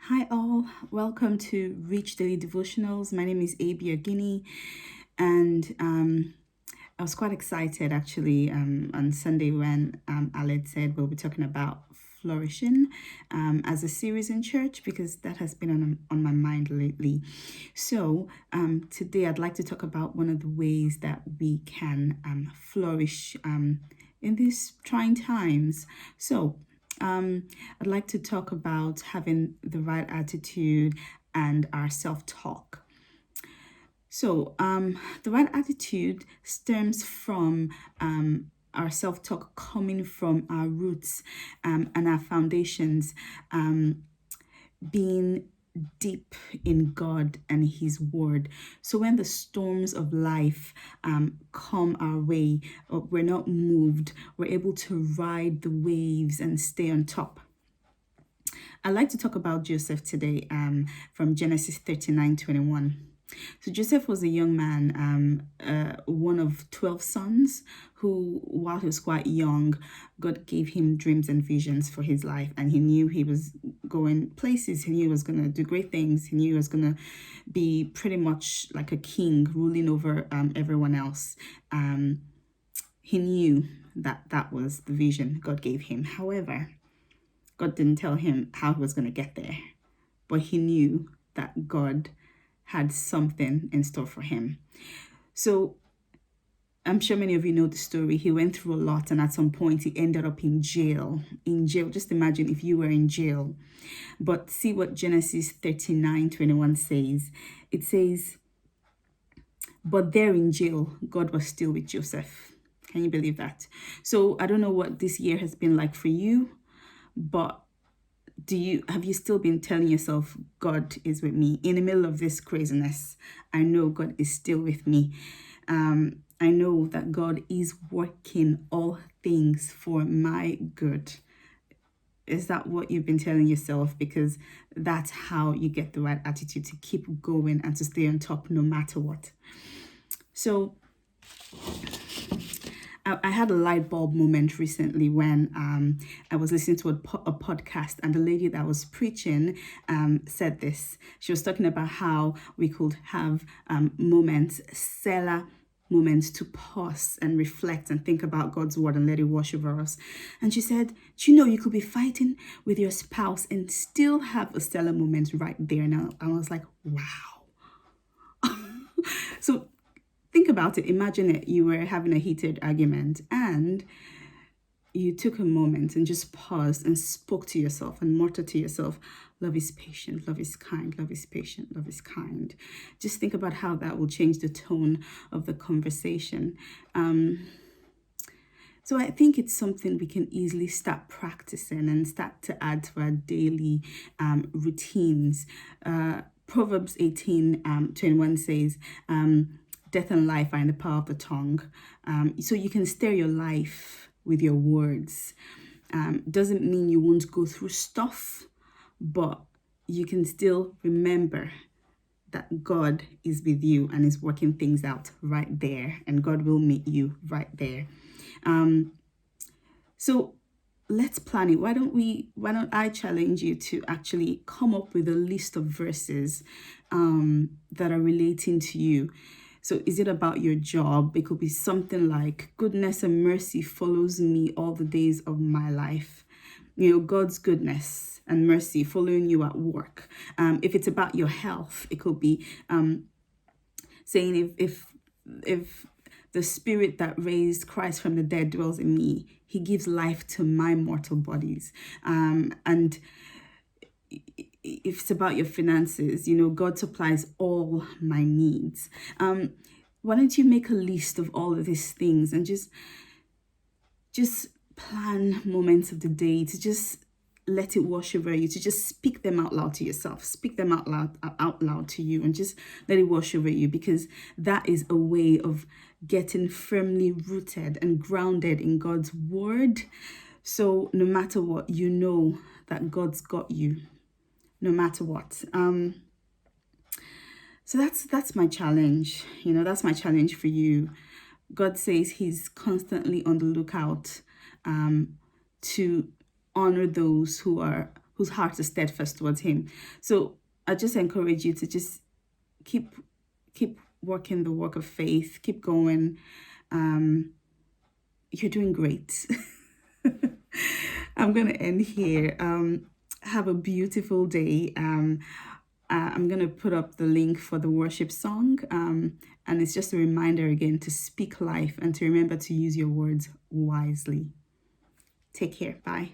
Hi all, welcome to Reach Daily Devotionals. My name is Oginni, and I was quite excited actually on Sunday when Aled said we'll be talking about flourishing as a series in church because that has been on my mind lately. So today I'd like to talk about one of the ways that we can flourish in these trying times. So I'd like to talk about having the right attitude and our self-talk. So, the right attitude stems from our self-talk coming from our roots and our foundations being deep in God and His Word. So when the storms of life come our way, we're not moved, we're able to ride the waves and stay on top. I'd like to talk about Joseph today from Genesis 39:21. So Joseph was a young man, one of 12 sons, who, while he was quite young, God gave him dreams and visions for his life, and he knew he was going places. He knew he was going to do great things. He knew he was going to be pretty much like a king, ruling over everyone else. He knew that was the vision God gave him. However, God didn't tell him how he was going to get there, but he knew that God had something in store for him. So I'm sure many of you know the story. He went through a lot, and at some point he ended up in jail. Just imagine if you were in jail. But see what Genesis 39:21 says. It says, but there in jail, God was still with Joseph. Can you believe that? So I don't know what this year has been like for you, but have you still been telling yourself God is with me in the middle of this craziness? I know God is still with me. I know that God is working all things for my good. Is that what you've been telling yourself? Because that's how you get the right attitude to keep going and to stay on top no matter what. So I had a light bulb moment recently when I was listening to a podcast, and the lady that was preaching said this. She was talking about how we could have moments, Selah moments, to pause and reflect and think about God's word and let it wash over us. And she said, do you know you could be fighting with your spouse and still have a Selah moment right there now? And I was like, wow. So think about it. Imagine it. You were having a heated argument and you took a moment and just paused and spoke to yourself and muttered to yourself, love is patient, love is kind, love is patient, love is kind. Just think about how that will change the tone of the conversation. So I think it's something we can easily start practicing and start to add to our daily routines. Proverbs 18:21 says, death and life are in the power of the tongue. So you can steer your life with your words. Doesn't mean you won't go through stuff, but you can still remember that God is with you and is working things out right there, and God will meet you right there. So let's plan it. Why don't I challenge you to actually come up with a list of verses that are relating to you? So is it about your job? It could be something like, goodness and mercy follows me all the days of my life. You know, God's goodness and mercy following you at work. If it's about your health, it could be saying if the spirit that raised Christ from the dead dwells in me, He gives life to my mortal bodies. And if it's about your finances, you know, God supplies all my needs. Why don't you make a list of all of these things and just plan moments of the day to just let it wash over you, to just speak them out loud to yourself, speak them out loud to you, and just let it wash over you, because that is a way of getting firmly rooted and grounded in God's word. So no matter what, you know that God's got you, no matter what. So that's my challenge. You know, that's my challenge for you. God says He's constantly on the lookout to honor those who are whose heart is steadfast towards him. So I just encourage you to just keep working the work of faith, keep going. You're doing great. I'm gonna end here. Have a beautiful day. I'm gonna put up the link for the worship song, and it's just a reminder again to speak life and to remember to use your words wisely. Take care. Bye.